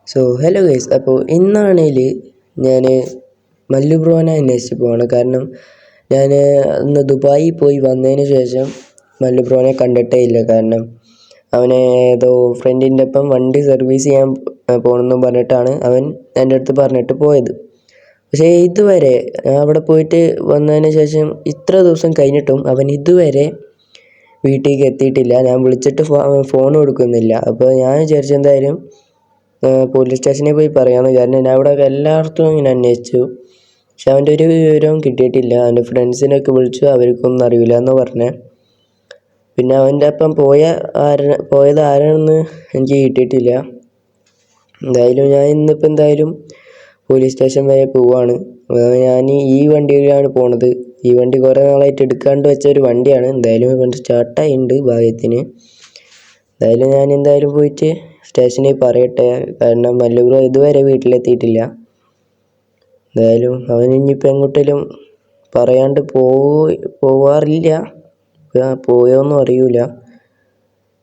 Hello guys. അപ്പോൾ ഇന്നാണെങ്കിൽ ഞാൻ മല്ലു ബ്രോനെ അന്വേഷിച്ച് പോവാണ്. കാരണം ഞാൻ ഇന്ന് ദുബായിൽ പോയി വന്നതിന് ശേഷം മല്ലു ബ്രോനെ കണ്ടിട്ടേ ഇല്ല. കാരണം അവനെ ഏതോ ഫ്രണ്ടിൻ്റെ ഒപ്പം വണ്ടി സർവീസ് ചെയ്യാൻ പോകണമെന്നും പറഞ്ഞിട്ടാണ് അവൻ എൻ്റെ അടുത്ത് പറഞ്ഞിട്ട് പോയത്. പക്ഷേ ഇതുവരെ അവിടെ പോയിട്ട് വന്നതിന് ശേഷം ഇത്ര ദിവസം കഴിഞ്ഞിട്ടും അവൻ ഇതുവരെ വീട്ടിലേക്ക് എത്തിയിട്ടില്ല. ഞാൻ വിളിച്ചിട്ട് ഫോൺ കൊടുക്കുന്നില്ല. അപ്പോൾ ഞാൻ വിചാരിച്ചു എന്തായാലും പോലീസ് സ്റ്റേഷനിൽ പോയി പറയാമെന്ന്. കാരണം ഞാൻ അവിടെ എല്ലായിടത്തും ഇങ്ങനെ അന്വേഷിച്ചു, പക്ഷെ അവൻ്റെ ഒരു വിവരവും കിട്ടിയിട്ടില്ല. അവൻ്റെ ഫ്രണ്ട്സിനൊക്കെ വിളിച്ചു, അവർക്കൊന്നും അറിയില്ല എന്ന് പറഞ്ഞേ. പിന്നെ അവൻ്റെ ഒപ്പം പോയത് ആരാണെന്ന് എനിക്ക് കിട്ടിയിട്ടില്ല. എന്തായാലും ഞാൻ ഇന്നിപ്പോൾ എന്തായാലും പോലീസ് സ്റ്റേഷൻ വരെ പോവാണ്. ഞാൻ ഈ വണ്ടിയിലാണ് പോണത്. ഈ വണ്ടി കുറേ നാളായിട്ട് എടുക്കാണ്ട് വെച്ച ഒരു വണ്ടിയാണ്. എന്തായാലും വണ്ടി സ്റ്റാർട്ടായിട്ടുണ്ട് ഭാഗ്യത്തിന്. എന്തായാലും ഞാൻ എന്തായാലും പോയിട്ട് സ്റ്റേഷനിൽ പറയട്ടെ. കാരണം മല്ലു ബ്രോ ഇതുവരെ വീട്ടിലെത്തിയിട്ടില്ല. എന്തായാലും അവൻ ഇനിയിപ്പോൾ എങ്ങോട്ടേലും പറയാണ്ട് പോവാറില്ല. പോയോന്നും അറിയില്ല.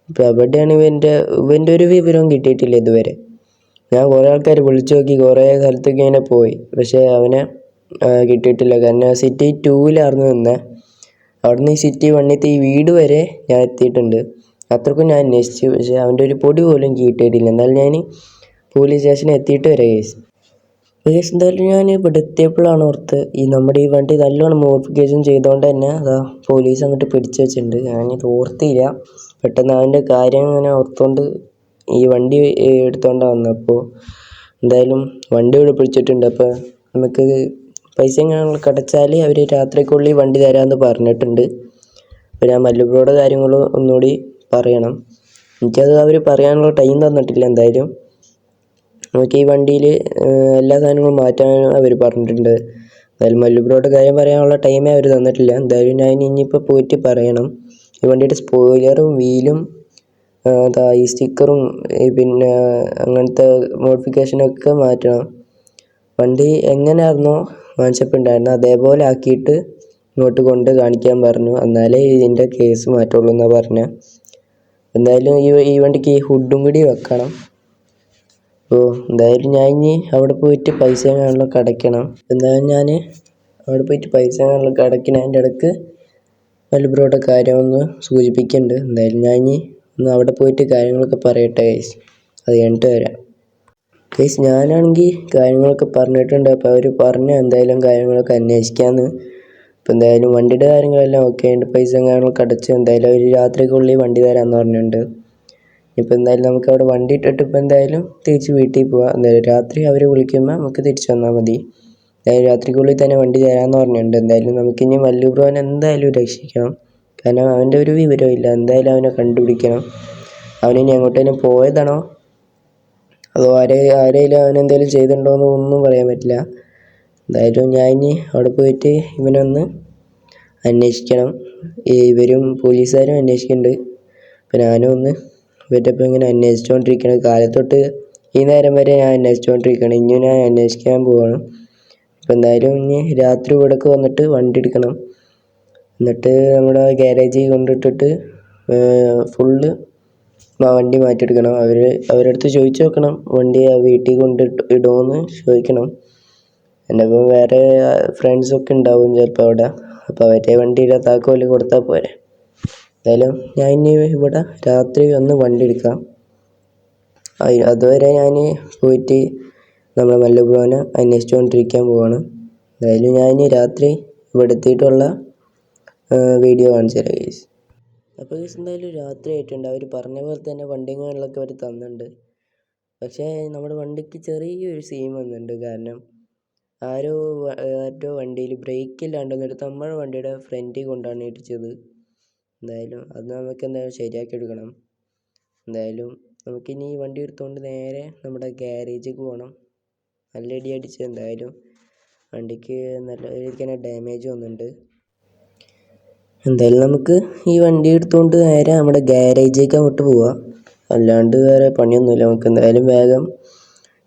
ഇപ്പം എവിടെയാണ് ഇവൻ്റെ ഒരു വിവരവും കിട്ടിയിട്ടില്ല ഇതുവരെ. ഞാൻ കുറേ ആൾക്കാർ വിളിച്ചു നോക്കി, കുറേ സ്ഥലത്തൊക്കെ ഇങ്ങനെ പോയി, പക്ഷേ അവനെ കിട്ടിയിട്ടില്ല. കാരണം സിറ്റി 2-ലായിരുന്നു നിന്നത്. അവിടുന്ന് ഈ സിറ്റി 1-ത്തെ ഈ വീട് വരെ ഞാൻ എത്തിയിട്ടുണ്ട്. അത്രക്കും ഞാൻ അന്വേഷിച്ചു, പക്ഷേ അവൻ്റെ ഒരു പൊടി പോലും കിട്ടിയിട്ടില്ല. എന്നാലും ഞാൻ പോലീസ് സ്റ്റേഷനിൽ എത്തിയിട്ട് വരാം കേസ്. എന്തായാലും ഞാൻ ഇവിടെ എത്തിയപ്പോഴാണ് ഓർത്ത് നമ്മുടെ ഈ വണ്ടി നല്ലോണം മോഡിഫിക്കേഷൻ ചെയ്തുകൊണ്ട് തന്നെ അതാ പോലീസ് അങ്ങോട്ട് പിടിച്ചു വെച്ചിട്ടുണ്ട്. ഞാനിത് ഓർത്തില്ല. പെട്ടെന്ന് അവൻ്റെ കാര്യം അങ്ങനെ ഓർത്തുകൊണ്ട് ഈ വണ്ടി എടുത്തുകൊണ്ടാണ് വന്നപ്പോൾ എന്തായാലും വണ്ടി ഇവിടെ പിടിച്ചിട്ടുണ്ട്. അപ്പോൾ നമുക്ക് പൈസ എങ്ങനെയുള്ള അടച്ചാൽ അവർ രാത്രിക്കുള്ളിൽ വണ്ടി തരാമെന്ന് പറഞ്ഞിട്ടുണ്ട്. അപ്പോൾ ഞാൻ മല്ലു ബ്രോയുടെ കാര്യങ്ങൾ ഒന്നുകൂടി പറയണം. എനിക്കത് അവർ പറയാനുള്ള ടൈം തന്നിട്ടില്ല. എന്തായാലും നമുക്ക് ഈ വണ്ടിയിൽ എല്ലാ സാധനങ്ങളും മാറ്റാൻ അവർ പറഞ്ഞിട്ടുണ്ട്. എന്തായാലും മല്ലു ബ്രോയുടെ കാര്യം പറയാനുള്ള ടൈമേ അവർ തന്നിട്ടില്ല. എന്തായാലും ഞാൻ ഇനിയിപ്പോൾ പോയിട്ട് പറയണം. ഈ വണ്ടിയുടെ സ്പോയിലറും വീലും ഈ സ്റ്റിക്കറും പിന്നെ അങ്ങനത്തെ മോഡിഫിക്കേഷനൊക്കെ മാറ്റണം. വണ്ടി എങ്ങനെയായിരുന്നോ വാങ്ങിച്ചപ്പോൾ ഉണ്ടായിരുന്നത് അതേപോലെ ആക്കിയിട്ട് ഇങ്ങോട്ട് കൊണ്ട് കാണിക്കാൻ പറഞ്ഞു. എന്നാലേ ഇതിൻ്റെ കേസ് മാറ്റുള്ളൂ എന്നാണ് പറഞ്ഞത്. എന്തായാലും ഈ വണ്ടിക്ക് ഈ ഹുഡും കൂടി വെക്കണം. അപ്പോൾ എന്തായാലും ഞാൻ ഇനി അവിടെ പോയിട്ട് പൈസ എങ്ങനെയുള്ളതൊക്കെ അടയ്ക്കണം. എന്തായാലും ഞാൻ അവിടെ പോയിട്ട് പൈസ എങ്ങനെയുള്ളതൊക്കെ അടയ്ക്കണം. അതിൻ്റെ ഇടയ്ക്ക് മല്ലു ബ്രോയുടെ കാര്യം ഒന്ന് സൂചിപ്പിക്കുന്നുണ്ട്. എന്തായാലും ഞാൻ ഇനി ഒന്ന് അവിടെ പോയിട്ട് കാര്യങ്ങളൊക്കെ പറയട്ടെ ഗൈസ്. അത് കഴിഞ്ഞിട്ട് വരാം ഗൈസ്. ഞാനാണെങ്കിൽ കാര്യങ്ങളൊക്കെ പറഞ്ഞിട്ടുണ്ട്. അപ്പോൾ അവർ പറഞ്ഞു എന്തായാലും കാര്യങ്ങളൊക്കെ അന്വേഷിക്കാമെന്ന്. അപ്പോൾ എന്തായാലും വണ്ടിയുടെ കാര്യങ്ങളെല്ലാം ഓക്കെ ഉണ്ട്. പൈസ കാര്യങ്ങളൊക്കെ അടച്ച് എന്തായാലും അവർ രാത്രിക്കുള്ളിൽ വണ്ടി തരാമെന്ന് പറഞ്ഞിട്ടുണ്ട്. ഇപ്പോൾ എന്തായാലും നമുക്ക് അവിടെ വണ്ടി ഇട്ടിട്ട് ഇപ്പോൾ എന്തായാലും തിരിച്ച് വീട്ടിൽ പോവാം. എന്തായാലും രാത്രി അവർ വിളിക്കുമ്പോൾ നമുക്ക് തിരിച്ച് വന്നാൽ മതി. എന്തായാലും രാത്രിക്കുള്ളിൽ തന്നെ വണ്ടി തരാമെന്ന് പറഞ്ഞിട്ടുണ്ട്. എന്തായാലും നമുക്കിനി മല്ലു ബ്രോനെ എന്തായാലും രക്ഷിക്കണം. കാരണം അവൻ്റെ ഒരു വിവരവും ഇല്ല. എന്തായാലും അവനെ കണ്ടുപിടിക്കണം. അവനിനി എങ്ങോട്ടേലും പോയതാണോ അതോ ആരെങ്കിലും അവനെന്തെങ്കിലും ചെയ്തിട്ടുണ്ടോ എന്ന് ഒന്നും പറയാൻ പറ്റില്ല. എന്തായാലും ഞാൻ ഇനി അവിടെ പോയിട്ട് ഇവനൊന്ന് അന്വേഷിക്കണം. ഇവരും പോലീസുകാരും അന്വേഷിക്കുന്നുണ്ട്. അപ്പോൾ ഞാനും ഒന്ന് ഇവരുടെ ഒപ്പം ഇങ്ങനെ അന്വേഷിച്ചുകൊണ്ടിരിക്കണം. കാലത്തൊട്ട് ഈ നേരം വരെ ഞാൻ അന്വേഷിച്ചുകൊണ്ടിരിക്കണം. ഇനി ഞാൻ അന്വേഷിക്കാൻ പോവാണ്. അപ്പോൾ എന്തായാലും ഇനി രാത്രി ഇവിടേക്ക് വന്നിട്ട് വണ്ടി എടുക്കണം. എന്നിട്ട് നമ്മുടെ ഗ്യാരേജിൽ കൊണ്ടിട്ടിട്ട് ഫുള്ള് വണ്ടി മാറ്റിയെടുക്കണം. അവരുടെ അടുത്ത് ചോദിച്ചു നോക്കണം വണ്ടി വീട്ടിൽ ഇടുമോയെന്ന് ചോദിക്കണം. എൻ്റെ ഒപ്പം വേറെ ഫ്രണ്ട്സൊക്കെ ഉണ്ടാവും ചിലപ്പോൾ അവിടെ. അപ്പോൾ അവരുടെ വണ്ടിയുടെ താക്കോല് കൊടുത്താൽ പോരെ. എന്തായാലും ഞാൻ ഇനി ഇവിടെ രാത്രി ഒന്ന് വണ്ടി എടുക്കാം. അതുവരെ ഞാൻ പോയിട്ട് നമ്മുടെ മല്ലു ബ്രോനെ അന്വേഷിച്ചുകൊണ്ടിരിക്കാൻ പോവാണ്. എന്തായാലും ഞാൻ ഇനി രാത്രി ഇവിടെ എത്തിയിട്ടുള്ള വീഡിയോ കാണിച്ചു തരാം ഗൈസ്. അപ്പോൾ ഗൈസ് എന്തായാലും രാത്രി ആയിട്ടുണ്ട്. അവർ പറഞ്ഞ പോലെ തന്നെ വണ്ടികളിലൊക്കെ അവർ തന്നിട്ടുണ്ട്. പക്ഷേ നമ്മുടെ വണ്ടിക്ക് ചെറിയൊരു സീൻ വന്നിട്ടുണ്ട്. കാരണം ആരോ വണ്ടിയിൽ ബ്രേക്ക് ഇല്ലാണ്ട് വന്നിട്ട് നമ്മുടെ വണ്ടിയുടെ ഫ്രണ്ടിൽ കൊണ്ടാണ് ഇടിച്ചത്. എന്തായാലും അത് നമുക്ക് എന്തായാലും ശരിയാക്കി എടുക്കണം. എന്തായാലും നമുക്കിനി ഈ വണ്ടി എടുത്തുകൊണ്ട് നേരെ നമ്മുടെ ഗ്യാരേജിലേക്ക് പോകണം. നല്ല ഇടി അടിച്ച് എന്തായാലും വണ്ടിക്ക് നല്ല രീതിക്ക് തന്നെ ഡാമേജ് വന്നിട്ടുണ്ട്. എന്തായാലും നമുക്ക് ഈ വണ്ടി എടുത്തുകൊണ്ട് നേരെ നമ്മുടെ ഗ്യാരേജിലേക്ക് അങ്ങോട്ട് പോവാം. അല്ലാണ്ട് വേറെ പണിയൊന്നുമില്ല. നമുക്ക് എന്തായാലും വേഗം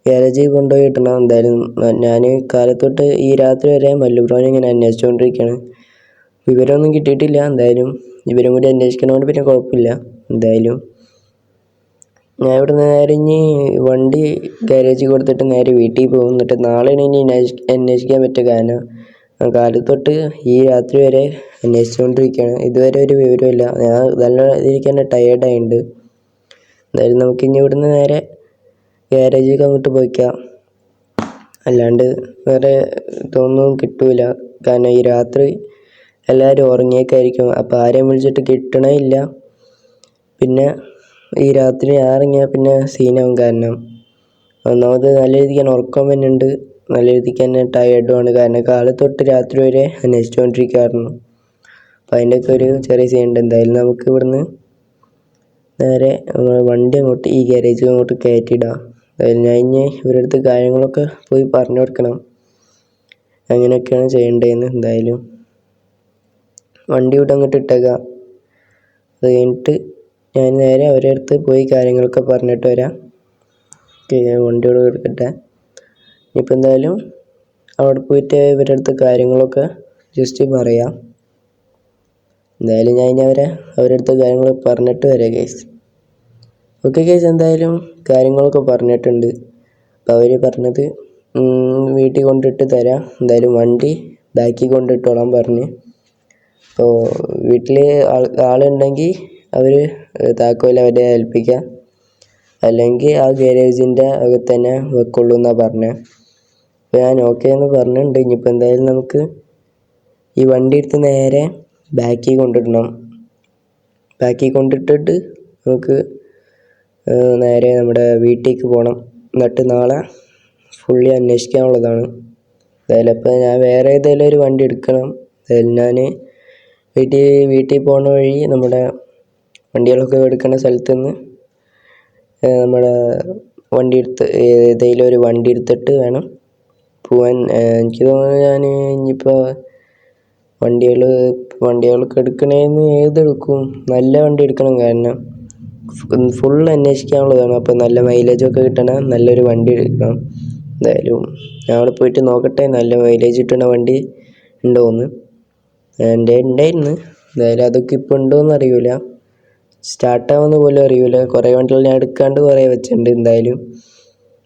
ഗ്യാരേജിൽ കൊണ്ടുപോയി ഇട്ടണം. എന്തായാലും ഞാൻ കാലത്തൊട്ട് ഈ രാത്രി വരെ മല്ലു ബ്രോനെ ഇങ്ങനെ അന്വേഷിച്ചുകൊണ്ടിരിക്കുകയാണ്. വിവരമൊന്നും കിട്ടിയിട്ടില്ല. എന്തായാലും ഇവരും കൂടി അന്വേഷിക്കണോണ്ട് പിന്നെ കുഴപ്പമില്ല. എന്തായാലും ഞാൻ ഇവിടുന്ന് നേരെ ഇനി വണ്ടി ഗാരേജിൽ കൊടുത്തിട്ട് നേരെ വീട്ടിൽ പോകും. എന്നിട്ട് നാളെയാണ് ഇനി അന്വേഷിക്കാൻ പറ്റുക. കാരണം കാലത്ത് തൊട്ട് ഈ രാത്രി വരെ അന്വേഷിച്ചുകൊണ്ടിരിക്കുകയാണ്. ഇതുവരെ ഒരു വിവരമില്ല. ഞാൻ നല്ല രീതിക്ക് തന്നെ ടയേർഡായിട്ടുണ്ട്. എന്തായാലും നമുക്കിനി ഇവിടുന്ന് നേരെ ഗാരേജിലേക്ക് അങ്ങോട്ട് പോയിക്കാം. അല്ലാണ്ട് വേറെ ഇതൊന്നും കിട്ടൂല. കാരണം ഈ രാത്രി എല്ലാവരും ഉറങ്ങിയേക്കായിരിക്കും. അപ്പോൾ ആരെയും വിളിച്ചിട്ട് കിട്ടണേ ഇല്ല. പിന്നെ ഈ രാത്രി ഇറങ്ങിയാൽ പിന്നെ സീനാവും. കാരണം ഒന്നാമത് നല്ല രീതിക്ക് തന്നെ ഉറക്കം വരുന്നുണ്ട്, നല്ല രീതിക്ക് തന്നെ ടയേർഡുമാണ്. കാരണം കാലത്ത് തൊട്ട് രാത്രി വരെ അന്വേഷിച്ചുകൊണ്ടിരിക്കുകയായിരുന്നു. അപ്പം അതിൻ്റെയൊക്കെ ഒരു ചെറിയ സീനുണ്ട്. എന്തായാലും നമുക്ക് ഇവിടുന്ന് നേരെ വണ്ടി അങ്ങോട്ട് ഈ ഗാരേജിൽ അങ്ങോട്ട് കയറ്റിയിടാം. അതായത് ഞാൻ ഇനി ഇവരുടെ അടുത്ത് കാര്യങ്ങളൊക്കെ പോയി പറഞ്ഞു കൊടുക്കണം, അങ്ങനെയൊക്കെയാണ് ചെയ്യേണ്ടതെന്ന്. എന്തായാലും വണ്ടി ഇവിടെ അങ്ങോട്ട് ഇട്ടേക്കാം. അത് കഴിഞ്ഞിട്ട് ഞാൻ നേരെ അവരുടെ അടുത്ത് പോയി കാര്യങ്ങളൊക്കെ പറഞ്ഞിട്ട് വരാം. വണ്ടിയോട് എടുക്കട്ടെ. ഇനിയിപ്പോൾ എന്തായാലും അവിടെ പോയിട്ട് ഇവരുടെ അടുത്ത് കാര്യങ്ങളൊക്കെ ജസ്റ്റ് പറയാം. എന്തായാലും ഞാൻ ഇനി അവരുടെ അടുത്ത് കാര്യങ്ങൾ പറഞ്ഞിട്ട് വരാം ഗൈസ്. ഓക്കെ ഗൈസ്, എന്തായാലും കാര്യങ്ങളൊക്കെ പറഞ്ഞിട്ടുണ്ട്. അപ്പോൾ അവർ പറഞ്ഞത് വീട്ടിൽ കൊണ്ടിട്ട് തരാം, എന്തായാലും വണ്ടി ബാക്കിൽ കൊണ്ടിട്ടോളാൻ പറഞ്ഞ്. അപ്പോൾ വീട്ടിൽ ആളുണ്ടെങ്കിൽ അവർ താക്കോൽ അവരെ ഏൽപ്പിക്കുക, അല്ലെങ്കിൽ ആ ഗാരേജിൻ്റെ അകത്ത് തന്നെ വെക്കുള്ളൂ എന്നാണ് പറഞ്ഞത്. അപ്പോൾ ഞാൻ ഓക്കെ എന്ന് പറഞ്ഞിട്ടുണ്ട്. ഇനിയിപ്പോൾ എന്തായാലും നമുക്ക് ഈ വണ്ടി എടുത്ത് നേരെ ബാക്കിൽ കൊണ്ടിടണം. ബാക്കിൽ കൊണ്ടിട്ടിട്ട് നമുക്ക് നേരെ നമ്മുടെ വീട്ടിലേക്ക് പോകണം. എന്നിട്ട് നാളെ ഫുള്ളി അന്വേഷിക്കാനുള്ളതാണ്. എന്തായാലും അപ്പോൾ ഞാൻ വേറെ ഏതെങ്കിലും ഒരു വണ്ടി എടുക്കണം. എന്തായാലും ഞാൻ വീട്ടിൽ പോകുന്ന വഴി നമ്മുടെ വണ്ടികളൊക്കെ എടുക്കുന്ന സ്ഥലത്ത് നിന്ന് നമ്മുടെ ഏതെങ്കിലും ഒരു വണ്ടി എടുത്തിട്ട് വേണം പോവാൻ. എനിക്ക് തോന്നുന്നു ഞാൻ ഇനിയിപ്പോൾ വണ്ടികളൊക്കെ എടുക്കണേന്ന് ഏതെടുക്കും? നല്ല വണ്ടി എടുക്കണം. കാരണം ഫുൾ അന്വേഷിക്കാനുള്ളതാണ്. അപ്പോൾ നല്ല മൈലേജൊക്കെ കിട്ടണ നല്ലൊരു വണ്ടി എടുക്കണം. എന്തായാലും ഞാൻ അവിടെ പോയിട്ട് നോക്കട്ടെ നല്ല മൈലേജ് കിട്ടുന്ന വണ്ടി ഉണ്ടോയെന്ന്. എൻ്റെ ഉണ്ടായിരുന്നു. എന്തായാലും അതൊക്കെ ഇപ്പോൾ ഉണ്ടോയെന്ന് അറിയില്ല, സ്റ്റാർട്ടാവുമെന്ന് പോലും അറിയില്ല. കുറേ വണ്ടികൾ ഞാൻ എടുക്കാണ്ട് കുറേ വെച്ചിട്ടുണ്ട്. എന്തായാലും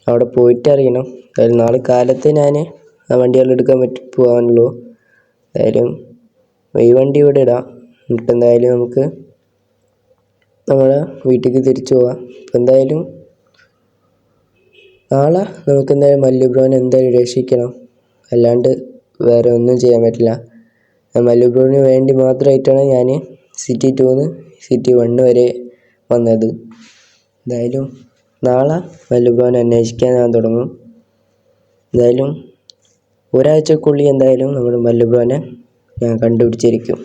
അവിടെ പോയിട്ട് അറിയണം. എന്തായാലും നാളെ കാലത്ത് ഞാൻ ആ വണ്ടികൾ എടുക്കാൻ പോകാനുള്ളൂ. എന്തായാലും ഈ വണ്ടി ഇവിടെ ഇടാം. എന്നിട്ട് എന്തായാലും നമുക്ക് നമ്മുടെ വീട്ടിലേക്ക് തിരിച്ചു പോവാം. അപ്പോൾ എന്തായാലും നാളെ നമുക്ക് എന്തായാലും മല്ലു ബ്രോനെ എന്തായാലും രക്ഷിക്കണം, അല്ലാണ്ട് വേറെ ഒന്നും ചെയ്യാൻ പറ്റില്ല. മല്ലു ബ്രോന് വേണ്ടി മാത്രമായിട്ടാണ് ഞാൻ സിറ്റി 2 സിറ്റി 1 വരെ വന്നത്. എന്തായാലും നാളെ മല്ലു ബ്രോനെ അന്വേഷിക്കാൻ ഞാൻ തുടങ്ങും. എന്തായാലും ഒരാഴ്ചക്കുള്ളിൽ എന്തായാലും നമ്മുടെ മല്ലു ബ്രോനെ ഞാൻ കണ്ടുപിടിച്ചിരിക്കും.